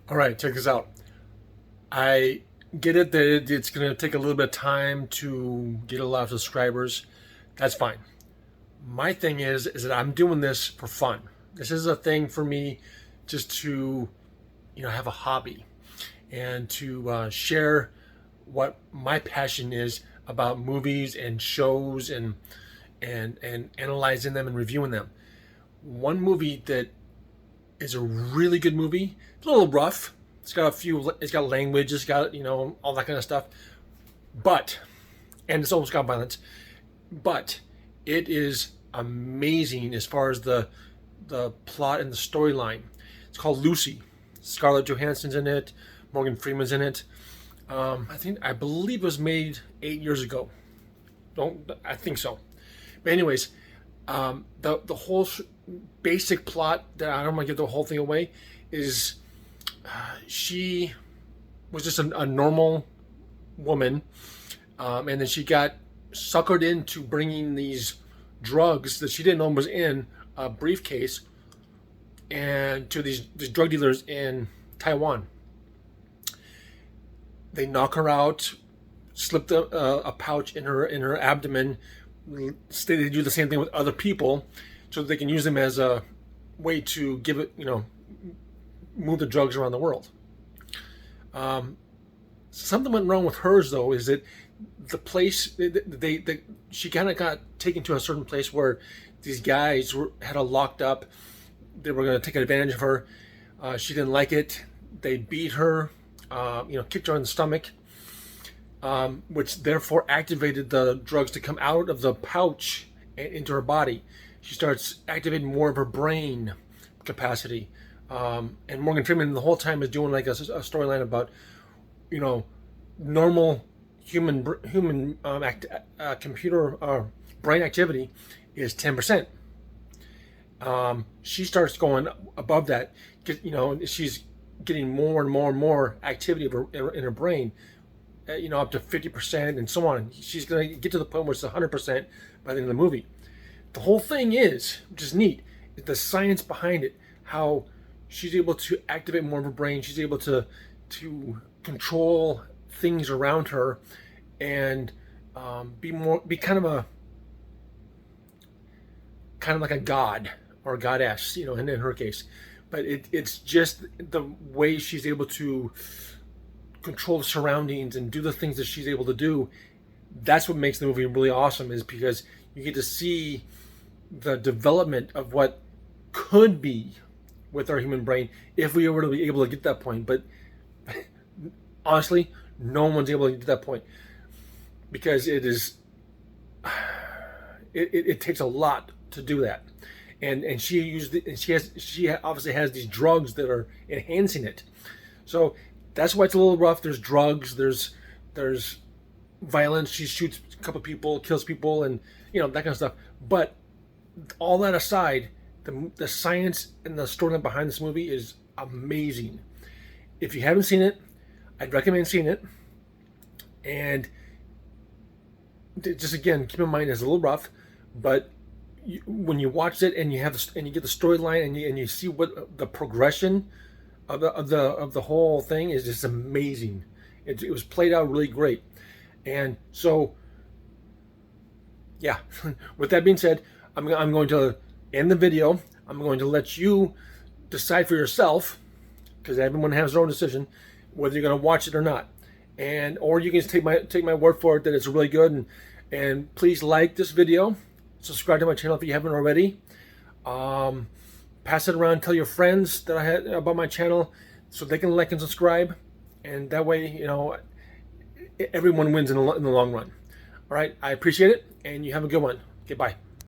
All right, check this out. I get it that it's going to take a little bit of time to get a lot of subscribers. That's fine. My thing is that I'm doing this for fun. This is a thing for me, just to, have a hobby and to share what my passion is about movies and shows and analyzing them and reviewing them. One movie that is a really good movie. It's a little rough. It's got language. It's got all that kind of stuff. But and it's almost got violence. But it is amazing as far as the plot and the storyline. It's called Lucy. Scarlett Johansen's in it. Morgan Freeman's in it. I believe it was made 8 years ago. I think so. But anyways, the whole basic plot, that I don't want to give the whole thing away, is she was just a normal woman, and then she got suckered into bringing these drugs that she didn't know was in a briefcase, and to these drug dealers in Taiwan. They knock her out, slip a pouch in her abdomen. They do the same thing with other people, so that they can use them as a way to give it, move the drugs around the world. Something went wrong with hers, though, is that the place she kind of got taken to a certain place where these guys had her locked up. They were going to take advantage of her. She didn't like it. They beat her, kicked her in the stomach, which therefore activated the drugs to come out of the pouch and into her body. She starts activating more of her brain capacity. And Morgan Freeman the whole time is doing like a storyline about, normal human computer brain activity is 10%. She starts going above that. She's getting more and more and more activity in her brain, up to 50% and so on. She's going to get to the point where it's 100% by the end of the movie. The whole thing is, which is neat, is the science behind it, how she's able to activate more of her brain. She's able to control things around her and be kind of like a god or a goddess, in her case. But it's just the way she's able to control the surroundings and do the things that she's able to do. That's what makes the movie really awesome, is because you get to see the development of what could be with our human brain if we were to be able to get that point. But honestly, no one's able to get to that point, because it takes a lot to do that. And she obviously has these drugs that are enhancing it. So that's why it's a little rough. There's drugs, there's violence. She shoots a couple people, kills people, and that kind of stuff. But all that aside, the science and the storyline behind this movie is amazing. If you haven't seen it, I'd recommend seeing it. And just again, keep in mind it's a little rough, but when you watch it and you get the storyline and you see what the progression of the whole thing is, just amazing. It was played out really great. And so, yeah. With that being said, I'm going to end the video. I'm going to let you decide for yourself, because everyone has their own decision, whether you're going to watch it or not. Or you can just take my word for it that it's really good. And please like this video. Subscribe to my channel if you haven't already. Pass it around. Tell your friends that I had about my channel, so they can like and subscribe. And that way, everyone wins in the long run. All right. I appreciate it, and you have a good one. Okay, bye.